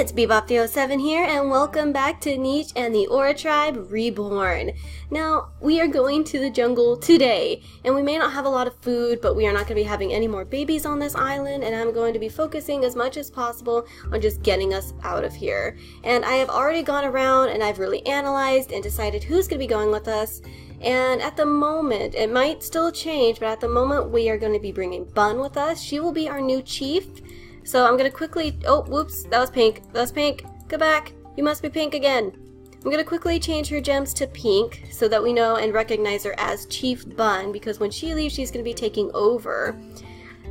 It's Bebop307 here, and welcome back to Niche and the Aura Tribe Reborn. Now, we are going to the jungle today, and we may not have a lot of food, but we are not going to be having any more babies on this island, and I'm going to be focusing as much as possible on just getting us out of here. And I have already gone around, and I've really analyzed and decided who's going to be going with us. And at the moment, it might still change, but at the moment we are going to be bringing Bun with us. She will be our new chief. So I'm going to quickly, oh, whoops, that was pink, go back, you must be pink again. I'm going to quickly change her gems to pink so that we know and recognize her as Chief Bun, because when she leaves, she's going to be taking over.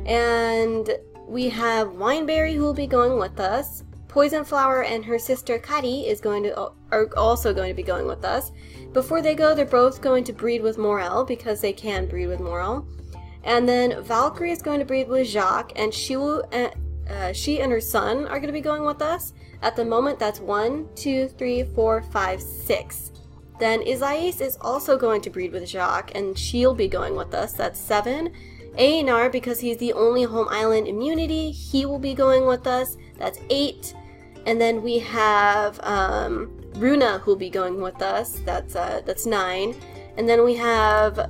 And we have Wineberry, who will be going with us. Poison Flower and her sister Kari are also going to be going with us. Before they go, they're both going to breed with Morel, because they can breed with Morel. And then Valkyrie is going to breed with Jacques, and she and her son are going to be going with us. At the moment, that's 1, 2, 3, 4, 5, 6. Then Isais is also going to breed with Jacques, and she'll be going with us. That's 7. Einar, because he's the only home island immunity, he will be going with us. That's 8. And then we have Runa, who'll be going with us. That's 9. And then we have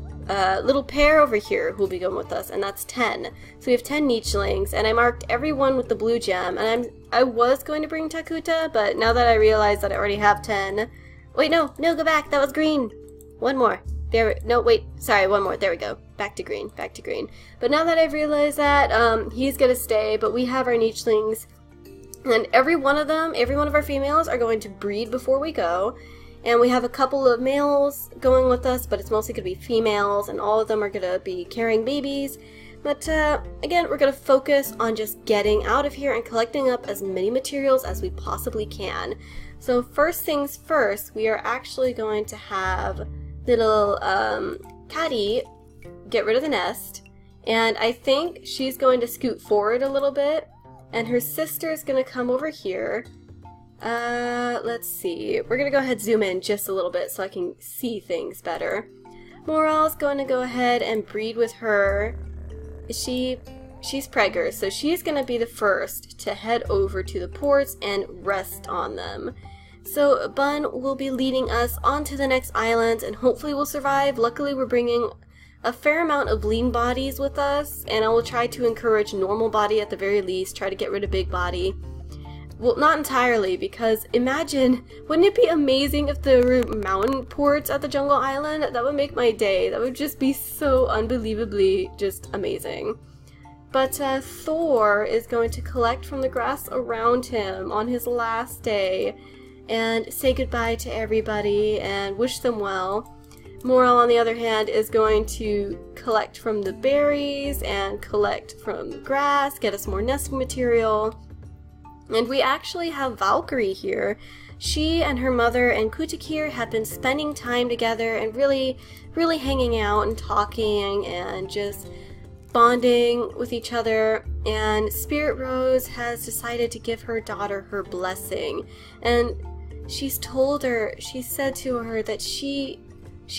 little pair over here who'll be going with us, and that's 10. So we have 10 nichelings, and I marked everyone with the blue gem, and I was going to bring Takuta, but now that I realize that I already have 10, wait, no, go back, that was green. One more. No, wait, sorry, one more, there we go. Back to green. But now that I've realized that, he's gonna stay, but we have our nichelings, and every one of our females are going to breed before we go. And we have a couple of males going with us, but it's mostly going to be females, and all of them are going to be carrying babies. But again, we're going to focus on just getting out of here and collecting up as many materials as we possibly can. So first things first, we are actually going to have little Kari get rid of the nest. And I think she's going to scoot forward a little bit, and her sister is going to come over here. Let's see. We're gonna go ahead and zoom in just a little bit so I can see things better. Morel's going to go ahead and breed with her. She's pregger, so she's gonna be the first to head over to the ports and rest on them. So Bun will be leading us onto the next island, and hopefully we'll survive. Luckily, we're bringing a fair amount of lean bodies with us, and I will try to encourage normal body at the very least, try to get rid of big body. Well, not entirely, because imagine, wouldn't it be amazing if there were mountain ports at the jungle island? That would make my day. That would just be so unbelievably just amazing. But Thor is going to collect from the grass around him on his last day and say goodbye to everybody and wish them well. Morel, on the other hand, is going to collect from the berries and collect from the grass, get us more nesting material. And we actually have Valkyrie here. She and her mother and Kutakir have been spending time together and really hanging out and talking and just bonding with each other. And Spirit Rose has decided to give her daughter her blessing. And she said to her that she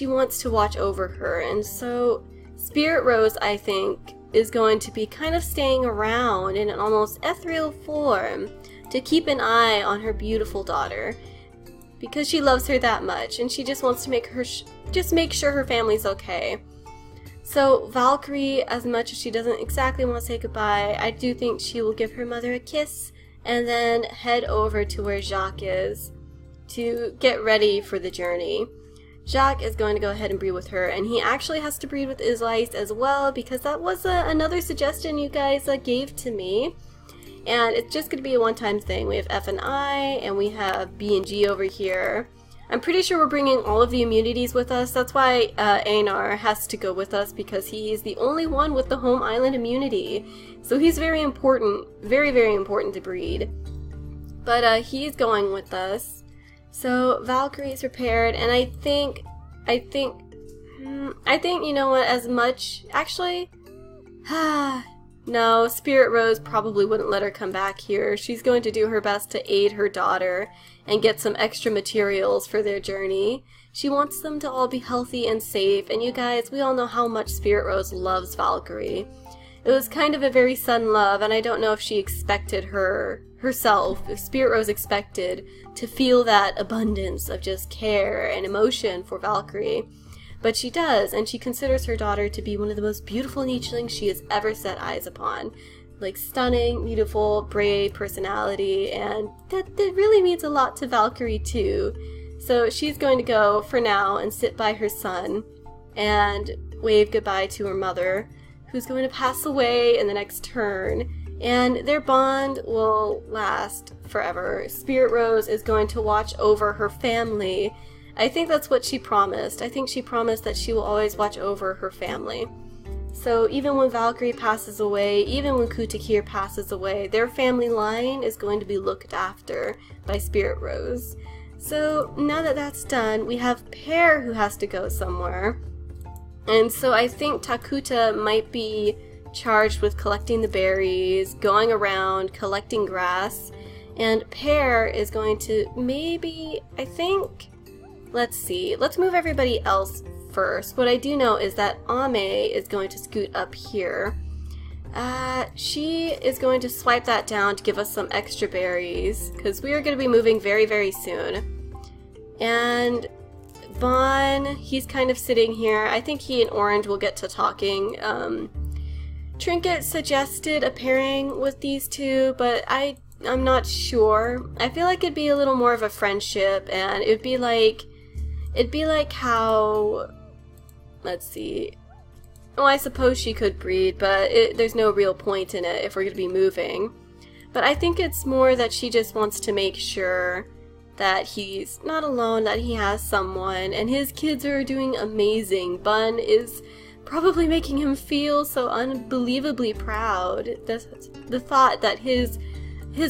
wants to watch over her. And so Spirit Rose, I think, is going to be kind of staying around in an almost ethereal form to keep an eye on her beautiful daughter, because she loves her that much, and she just wants to make sure her family's okay. So Valkyrie, as much as she doesn't exactly want to say goodbye, I do think she will give her mother a kiss and then head over to where Jacques is to get ready for the journey. Jacques is going to go ahead and breed with her, and he actually has to breed with Isais as well, because that was another suggestion you guys gave to me. And it's just going to be a one-time thing. We have F and I, and we have B and G over here. I'm pretty sure we're bringing all of the immunities with us. That's why Einar has to go with us, because he is the only one with the home island immunity. So he's very important, very important to breed. But he's going with us. So Valkyrie is prepared, and I think, you know what, as much, actually, no, Spirit Rose probably wouldn't let her come back here. She's going to do her best to aid her daughter and get some extra materials for their journey. She wants them to all be healthy and safe, and you guys, we all know how much Spirit Rose loves Valkyrie. It was kind of a very sudden love, and I don't know if she expected herself, if Spirit Rose expected to feel that abundance of just care and emotion for Valkyrie. But she does, and she considers her daughter to be one of the most beautiful nichelings she has ever set eyes upon. Like, stunning, beautiful, brave personality, and that really means a lot to Valkyrie too. So she's going to go, for now, and sit by her son, and wave goodbye to her mother, who's going to pass away in the next turn, and their bond will last forever. Spirit Rose is going to watch over her family. I think that's what she promised. I think she promised that she will always watch over her family. So even when Valkyrie passes away, even when Kutakir passes away, their family line is going to be looked after by Spirit Rose. So now that that's done, we have Pear who has to go somewhere. And so I think Takuta might be charged with collecting the berries, going around, collecting grass, and Pear is going to maybe, I think, let's see, let's move everybody else first. What I do know is that Ame is going to scoot up here. She is going to swipe that down to give us some extra berries, because we are going to be moving very, very soon. And Bon, he's kind of sitting here. I think he and Orange will get to talking. Trinket suggested a pairing with these two, but I'm not sure. I feel like it'd be a little more of a friendship, and it'd be like how, let's see. Well, I suppose she could breed, but there's no real point in it if we're going to be moving. But I think it's more that she just wants to make sure that he's not alone, that he has someone, and his kids are doing amazing. Bun is probably making him feel so unbelievably proud. The thought that his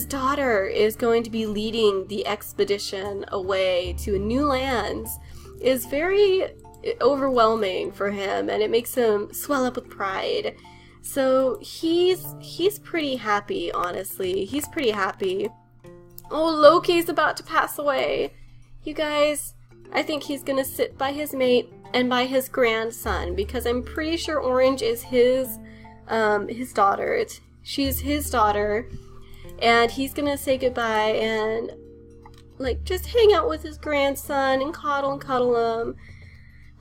daughter is going to be leading the expedition away to new lands is very overwhelming for him, and it makes him swell up with pride. So he's pretty happy, honestly. He's pretty happy. Oh, Loki's about to pass away. You guys, I think he's gonna sit by his mate and by his grandson, because I'm pretty sure Orange is his daughter. She's his daughter, and he's gonna say goodbye and like just hang out with his grandson and cuddle him.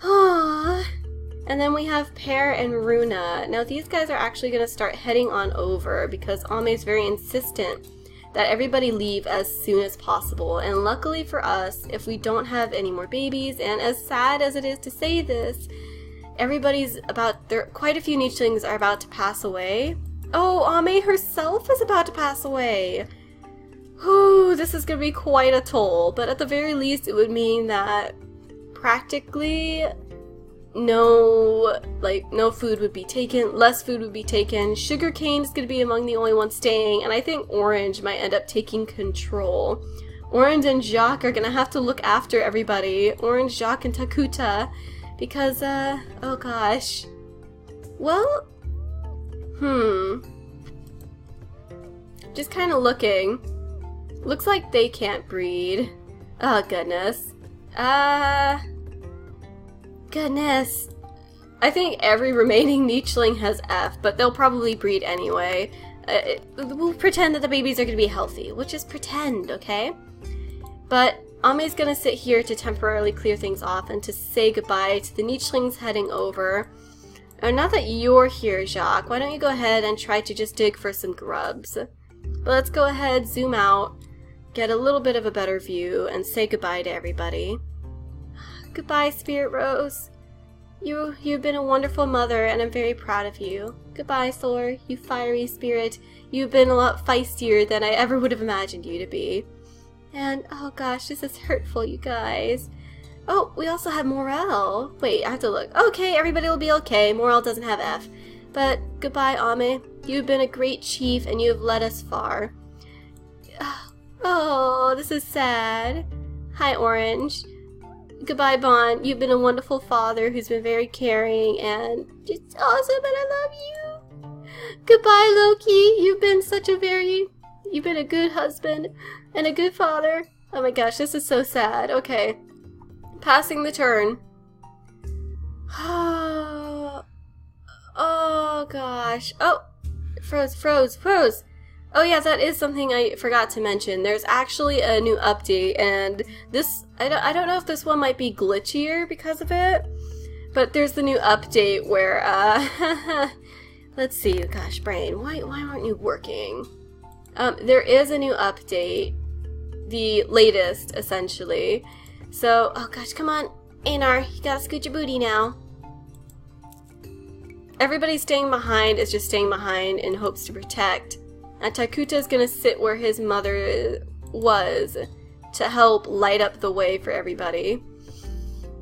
Aww. And then we have Pear and Runa. Now these guys are actually gonna start heading on over because Ame is very insistent that everybody leave as soon as possible. And luckily for us, if we don't have any more babies, and as sad as it is to say this, quite a few nichelings are about to pass away. Oh, Ame herself is about to pass away. Whew, this is gonna be quite a toll, but at the very least it would mean that practically no food would be taken, less food would be taken. Sugarcane is going to be among the only ones staying, and I think Orange might end up taking control. Orange and Jacques are going to have to look after everybody. Orange, Jacques, and Takuta, because, oh gosh. Well, just kind of looking. Looks like they can't breed. Oh, goodness. Goodness. I think every remaining nicheling has F, but they'll probably breed anyway. We'll pretend that the babies are going to be healthy. We'll just pretend, okay? But Ame's going to sit here to temporarily clear things off and to say goodbye to the nichelings heading over. Now that you're here, Jacques, why don't you go ahead and try to just dig for some grubs. But let's go ahead, zoom out, get a little bit of a better view, and say goodbye to everybody. Goodbye, Spirit Rose. You've been a wonderful mother, and I'm very proud of you. Goodbye, Thor, you fiery spirit. You've been a lot feistier than I ever would have imagined you to be. And, oh gosh, this is hurtful, you guys. Oh, we also have Morel. Wait, I have to look. Okay, everybody will be okay. Morel doesn't have F. But goodbye, Ame. You've been a great chief, and you have led us far. Oh, this is sad. Hi, Orange. Goodbye, Bon. You've been a wonderful father who's been very caring and just awesome, and I love you. Goodbye, Loki. You've been a good husband and a good father. Oh my gosh, this is so sad. Okay. Passing the turn. Oh, Oh gosh. Oh! Froze. Oh yeah, that is something I forgot to mention. There's actually a new update, and this, I don't know if this one might be glitchier because of it, but there's the new update where, let's see, gosh, brain, why aren't you working? There is a new update, the latest, essentially. So, oh gosh, come on, Anar, you gotta scoot your booty now. Everybody staying behind is just staying behind in hopes to protect. And Takuta is gonna sit where his mother was to help light up the way for everybody.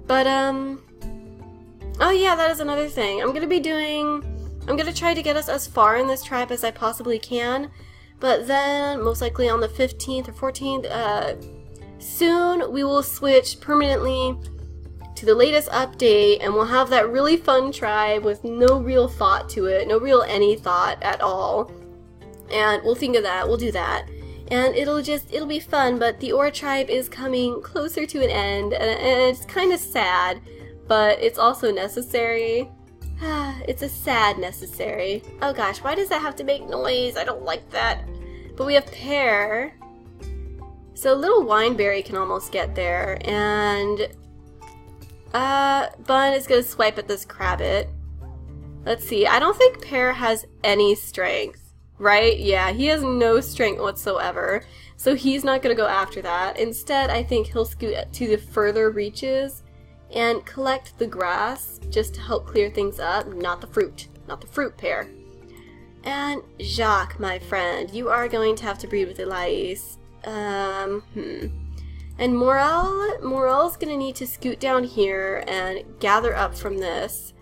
But, oh yeah, that is another thing. I'm gonna try to get us as far in this tribe as I possibly can. But then, most likely on the 15th or 14th, soon we will switch permanently to the latest update, and we'll have that really fun tribe with no real thought to it, no real any thought at all. And we'll think of that, we'll do that. And it'll be fun, but the Aura tribe is coming closer to an end, and it's kind of sad, but it's also necessary. It's a sad necessary. Oh gosh, why does that have to make noise? I don't like that. But we have Pear. So little Wineberry can almost get there, and Bun is gonna swipe at this Crabbit. Let's see, I don't think Pear has any strength. Right? Yeah, he has no strength whatsoever, so he's not going to go after that. Instead, I think he'll scoot to the further reaches and collect the grass just to help clear things up. Not the fruit. Not the fruit, Pear. And Jacques, my friend, you are going to have to breed with Elise. And Morel's going to need to scoot down here and gather up from this.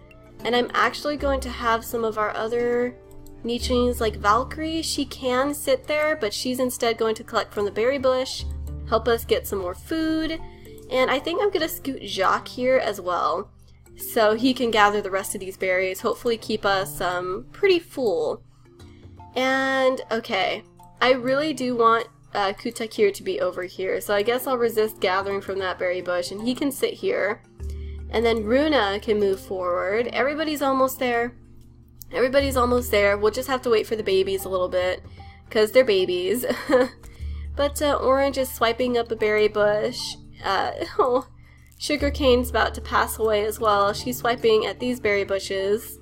And I'm actually going to have some of our other Nichins, like Valkyrie. She can sit there, but she's instead going to collect from the berry bush, help us get some more food, and I think I'm going to scoot Jacques here as well, so he can gather the rest of these berries, hopefully keep us pretty full. And, okay, I really do want Kutakir to be over here, so I guess I'll resist gathering from that berry bush, and he can sit here, and then Runa can move forward. Everybody's almost there. Everybody's almost there. We'll just have to wait for the babies a little bit, because they're babies. But Orange is swiping up a berry bush. Oh, Sugarcane's about to pass away as well. She's swiping at these berry bushes.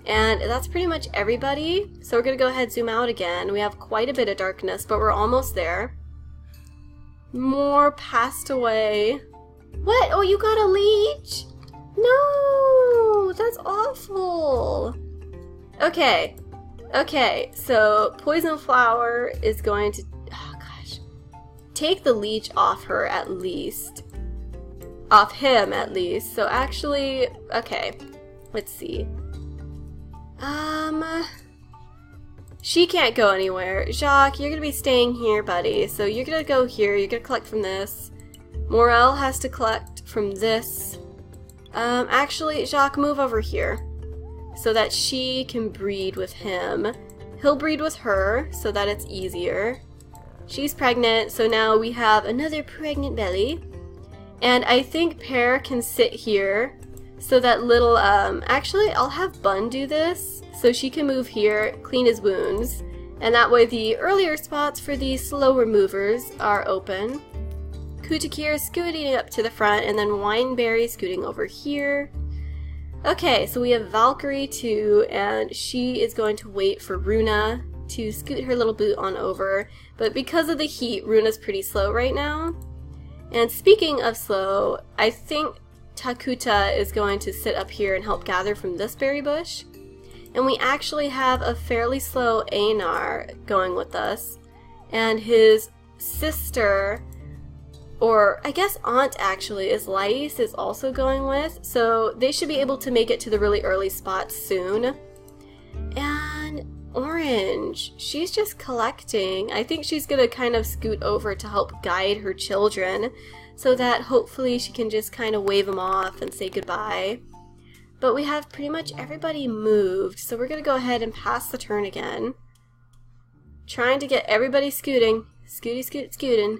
And that's pretty much everybody. So we're going to go ahead and zoom out again. We have quite a bit of darkness, but we're almost there. More passed away. What? Oh, you got a leech? No! That's awful! Okay, so Poison Flower is going to, oh gosh, take the leech off her at least. Off him at least. So actually, okay, let's see. She can't go anywhere. Jacques, you're gonna be staying here, buddy. So you're gonna go here, you're gonna collect from this. Morel has to collect from this. Actually, Jacques, move over here, so that she can breed with him. He'll breed with her, so that it's easier. She's pregnant, so now we have another pregnant belly. And I think Pear can sit here, so that little, actually, I'll have Bun do this, so she can move here, clean his wounds, and that way the earlier spots for these slower movers are open. Kutakir scooting up to the front, and then Wineberry scooting over here. Okay, so we have Valkyrie too, and she is going to wait for Runa to scoot her little boot on over. But because of the heat, Runa's pretty slow right now. And speaking of slow, I think Takuta is going to sit up here and help gather from this berry bush. And we actually have a fairly slow Anar going with us. And his sister, or I guess aunt actually, is Lais is also going with, so they should be able to make it to the really early spots soon. And Orange, she's just collecting. I think she's gonna kind of scoot over to help guide her children, so that hopefully she can just kind of wave them off and say goodbye. But we have pretty much everybody moved, so we're gonna go ahead and pass the turn again. Trying to get everybody scooting. Scooting.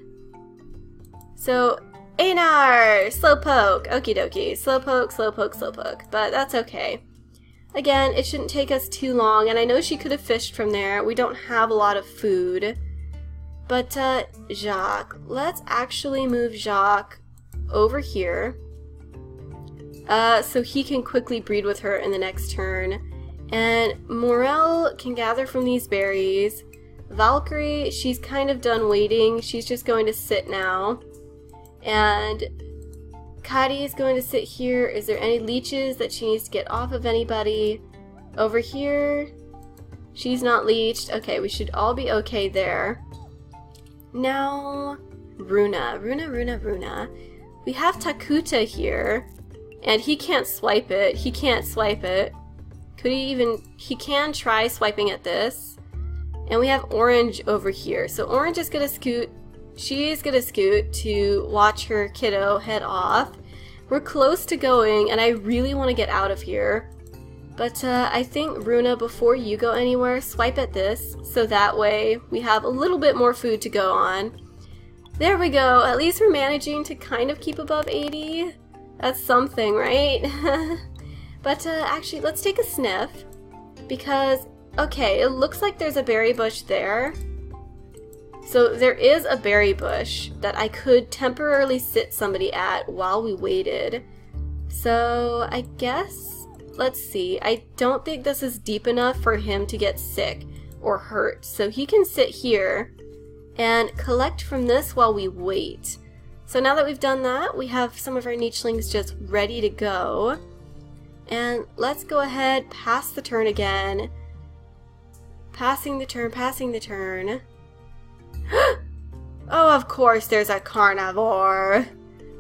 So, Anar! Slowpoke! Okie dokie. Slowpoke. But that's okay. Again, it shouldn't take us too long, and I know she could have fished from there. We don't have a lot of food. But, Jacques, let's actually move Jacques over here. So he can quickly breed with her in the next turn. And Morel can gather from these berries. Valkyrie, she's kind of done waiting. She's just going to sit now. And Kadi is going to sit here. Is there any leeches that she needs to get off of anybody? Over here, she's not leeched. Okay, we should all be okay there. Now, Runa. We have Takuta here, and he can't swipe it. He can't swipe it. He can try swiping at this. And we have Orange over here. So Orange is gonna scoot. She's gonna scoot to watch her kiddo head off. We're close to going, and I really want to get out of here. But I think, Runa, before you go anywhere, swipe at this, so that way we have a little bit more food to go on. There we go. At least we're managing to kind of keep above 80. That's something, right? But actually, let's take a sniff, because, okay, it looks like there's a berry bush there. So there is a berry bush that I could temporarily sit somebody at while we waited. So I guess, let's see, I don't think this is deep enough for him to get sick or hurt. So he can sit here and collect from this while we wait. So now that we've done that, we have some of our nichelings just ready to go. And let's go ahead, pass the turn again. Passing the turn. Oh, of course there's a carnivore.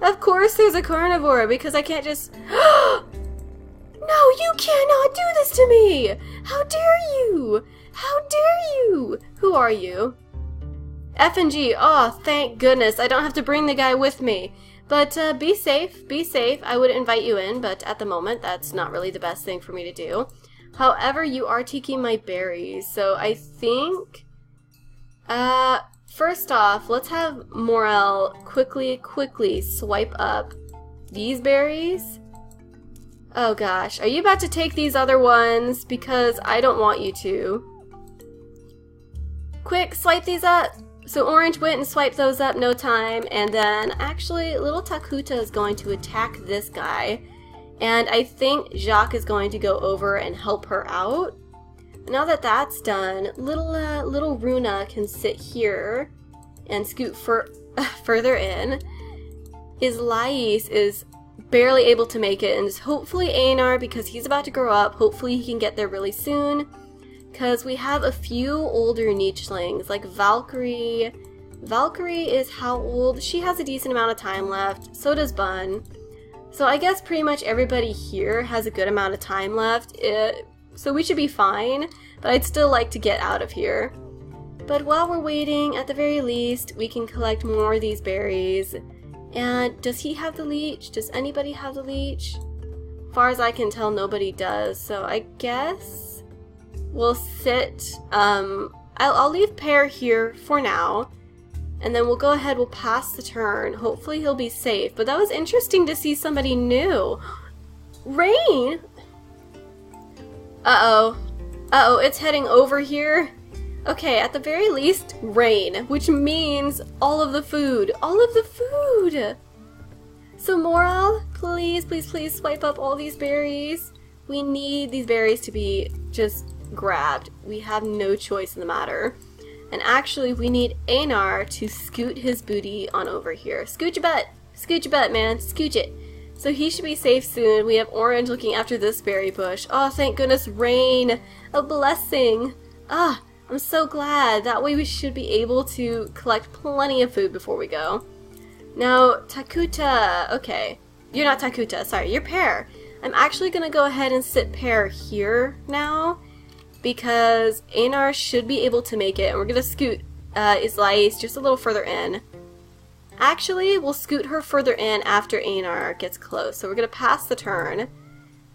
Of course there's a carnivore, because I can't just... No, you cannot do this to me! How dare you! How dare you! Who are you? F and G. Oh, thank goodness. I don't have to bring the guy with me. But be safe. Be safe. I would invite you in, but at the moment, that's not really the best thing for me to do. However, you are taking my berries, so I think... First off, let's have Morel quickly swipe up these berries. Oh gosh, are you about to take these other ones? Because I don't want you to. Quick, swipe these up! So Orange went and swiped those up, no time, and then actually little Takuta is going to attack this guy. And I think Jacques is going to go over and help her out. Now that that's done, little Runa can sit here and scoot further in. Islais is barely able to make it, and is hopefully Einar, because he's about to grow up, hopefully he can get there really soon. Because we have a few older nichelings, like Valkyrie. Valkyrie is how old? She has a decent amount of time left, so does Bun. So I guess pretty much everybody here has a good amount of time left. So we should be fine, but I'd still like to get out of here. But while we're waiting, at the very least, we can collect more of these berries. And does he have the leech? Does anybody have the leech? As far as I can tell, nobody does. So I guess we'll sit, I'll leave Pear here for now. And then we'll go ahead, we'll pass the turn. Hopefully he'll be safe. But that was interesting to see somebody new. Rain? Uh-oh. Uh-oh, it's heading over here. Okay, at the very least, rain, which means all of the food. All of the food! So Morel, please swipe up all these berries. We need these berries to be just grabbed. We have no choice in the matter. And actually, we need Einar to scoot his booty on over here. Scoot your butt! Scoot your butt, man! Scoot it! So he should be safe soon. We have Orange looking after this berry bush. Oh, thank goodness, rain! A blessing! Ah, I'm so glad. That way we should be able to collect plenty of food before we go. Now, Takuta. Okay. You're not Takuta, sorry, you're Pear. I'm actually gonna go ahead and sit Pear here now, because Einar should be able to make it, and we're gonna scoot Islais just a little further in. Actually, we'll scoot her further in after Einar gets close. So we're gonna pass the turn,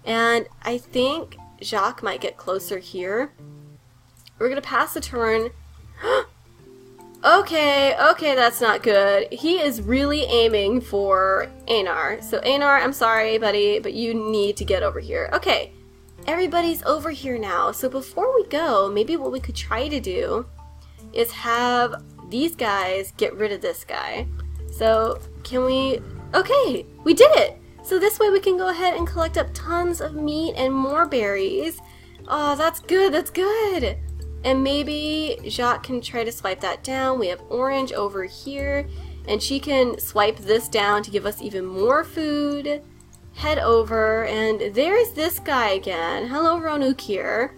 and I think Jacques might get closer here. We're gonna pass the turn. Okay, that's not good. He is really aiming for Einar. So Einar, I'm sorry, buddy, but you need to get over here. Okay. everybody's over here now. So before we go, maybe what we could try to do is have these guys get rid of this guy. So can we, okay, we did it. So this way we can go ahead and collect up tons of meat and more berries. Oh, that's good, that's good. And maybe Jacques can try to swipe that down. We have Orange over here, and she can swipe this down to give us even more food. Head over, and there's this guy again. Hello, Ronuk here.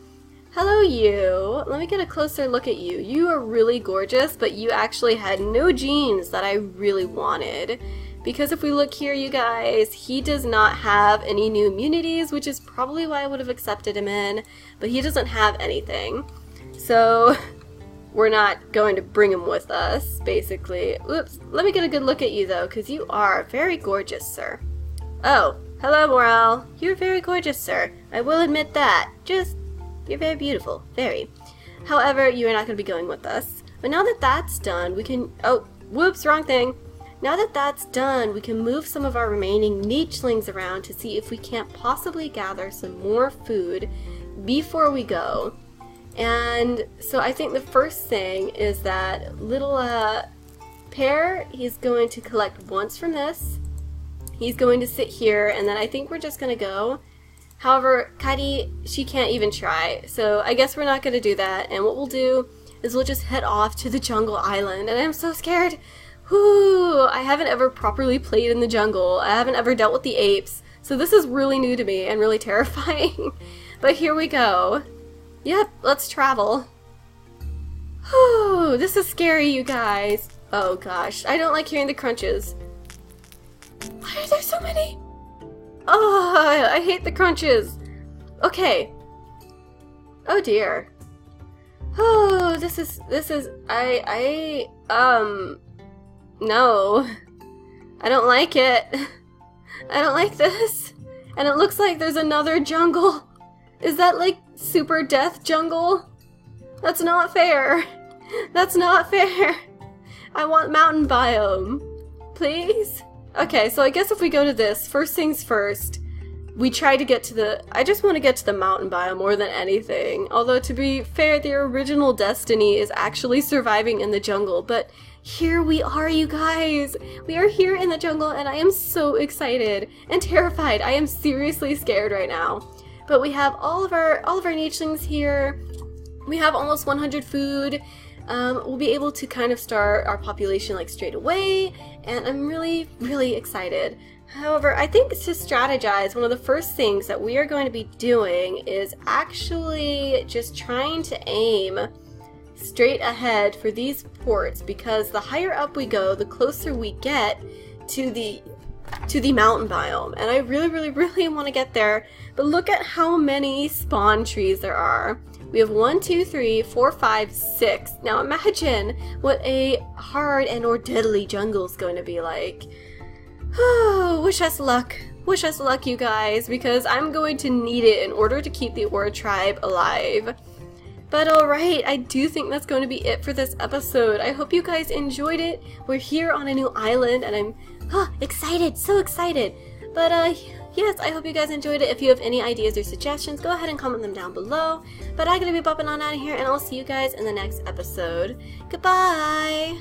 Hello, you. Let me get a closer look at you. You are really gorgeous, but you actually had no genes that I really wanted. Because if we look here, you guys, he does not have any new immunities, which is probably why I would have accepted him in, but he doesn't have anything. So we're not going to bring him with us, basically. Oops, let me get a good look at you, though, because you are very gorgeous, sir. Oh, hello, Morale. You're very gorgeous, sir. I will admit that. You're very beautiful. Very. However, you are not going to be going with us. But now that that's done, we can... Oh, whoops, wrong thing. Now that that's done, we can move some of our remaining nichelings around to see if we can't possibly gather some more food before we go. And so I think the first thing is that little Pear, he's going to collect once from this. He's going to sit here, and then I think we're just going to go. However, Kari, she can't even try, so I guess we're not going to do that. And what we'll do is we'll just head off to the jungle island, and I'm so scared. Whoo! I haven't ever properly played in the jungle. I haven't ever dealt with the apes, so this is really new to me and really terrifying. But here we go. Yep, let's travel. Whew, this is scary, you guys. Oh gosh, I don't like hearing the crunches. Why are there so many? Oh, I hate the crunches. Okay. Oh dear. Oh, this is, no. I don't like it. I don't like this. And it looks like there's another jungle. Is that like super death jungle? That's not fair. That's not fair. I want mountain biome. Please? Okay, so I guess if we go to this, first things first, we try to get to the... I just want to get to the mountain biome more than anything. Although, to be fair, the original destiny is actually surviving in the jungle. But here we are, you guys! We are here in the jungle, and I am so excited and terrified. I am seriously scared right now. But we have all of our nichelings here. We have almost 100 food. We'll be able to kind of start our population like straight away, and I'm really, really excited. However, I think to strategize, one of the first things that we are going to be doing is actually just trying to aim straight ahead for these ports, because the higher up we go, the closer we get to the mountain biome, and I really, really, really want to get there. But look at how many spawn trees there are. We have 1, 2, 3, 4, 5, 6. Now imagine what a hard and or deadly jungle is going to be like. Oh, wish us luck. Wish us luck, you guys, because I'm going to need it in order to keep the Aura tribe alive. But alright, I do think that's going to be it for this episode. I hope you guys enjoyed it. We're here on a new island, and I'm excited, so excited. But yes, I hope you guys enjoyed it. If you have any ideas or suggestions, go ahead and comment them down below. But I'm going to be bopping on out of here, and I'll see you guys in the next episode. Goodbye!